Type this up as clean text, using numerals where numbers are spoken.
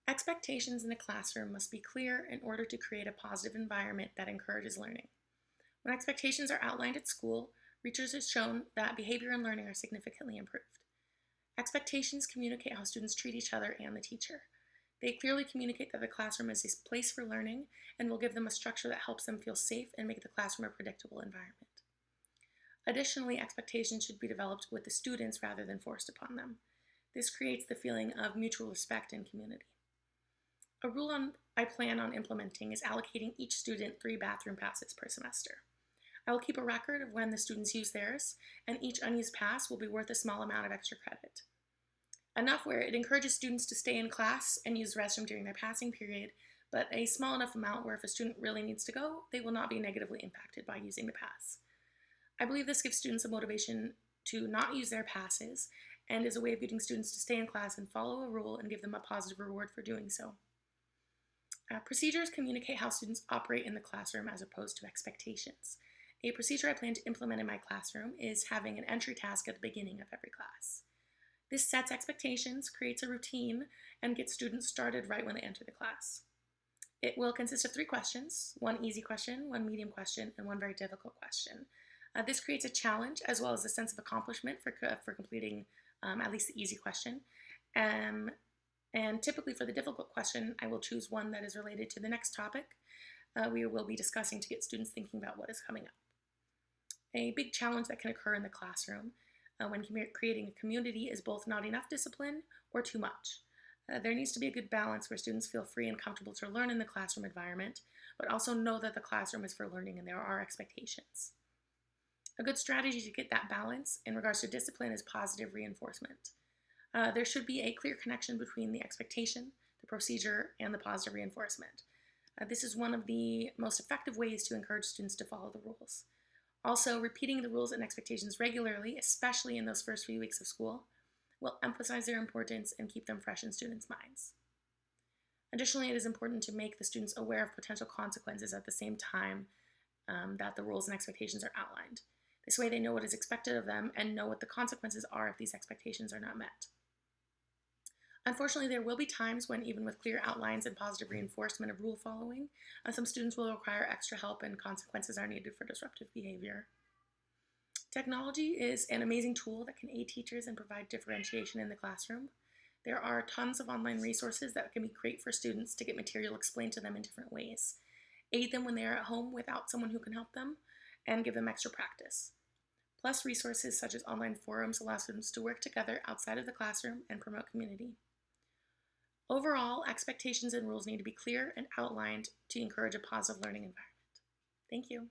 Expectations in a classroom must be clear in order to create a positive environment that encourages learning. When expectations are outlined at school, research has shown that behavior and learning are significantly improved. Expectations communicate how students treat each other and the teacher. They clearly communicate that the classroom is a place for learning and will give them a structure that helps them feel safe and make the classroom a predictable environment. Additionally, expectations should be developed with the students rather than forced upon them. This creates the feeling of mutual respect and community. A rule I plan on implementing is allocating each student 3 bathroom passes per semester. I will keep a record of when the students use theirs, and each unused pass will be worth a small amount of extra credit. Enough where it encourages students to stay in class and use the restroom during their passing period, but a small enough amount where if a student really needs to go, they will not be negatively impacted by using the pass. I believe this gives students a motivation to not use their passes and is a way of getting students to stay in class and follow a rule and give them a positive reward for doing so. Procedures communicate how students operate in the classroom as opposed to expectations. A procedure I plan to implement in my classroom is having an entry task at the beginning of every class. This sets expectations, creates a routine, and gets students started right when they enter the class. It will consist of 3 questions, 1 easy question, 1 medium question, and 1 very difficult question. This creates a challenge as well as a sense of accomplishment for completing at least the easy question. And typically for the difficult question, I will choose one that is related to the next topic we will be discussing to get students thinking about what is coming up. A big challenge that can occur in the classroom when creating a community is both not enough discipline or too much. There needs to be a good balance where students feel free and comfortable to learn in the classroom environment, but also know that the classroom is for learning and there are expectations. A good strategy to get that balance in regards to discipline is positive reinforcement. There should be a clear connection between the expectation, the procedure, and the positive reinforcement. This is one of the most effective ways to encourage students to follow the rules. Also, repeating the rules and expectations regularly, especially in those first few weeks of school, will emphasize their importance and keep them fresh in students' minds. Additionally, it is important to make the students aware of potential consequences at the same time that the rules and expectations are outlined. This way they know what is expected of them and know what the consequences are if these expectations are not met. Unfortunately, there will be times when, even with clear outlines and positive reinforcement of rule following, some students will require extra help and consequences are needed for disruptive behavior. Technology is an amazing tool that can aid teachers and provide differentiation in the classroom. There are tons of online resources that can be great for students to get material explained to them in different ways. Aid them when they are at home without someone who can help them, and give them extra practice. Plus, resources such as online forums allow students to work together outside of the classroom and promote community. Overall, expectations and rules need to be clear and outlined to encourage a positive learning environment. Thank you.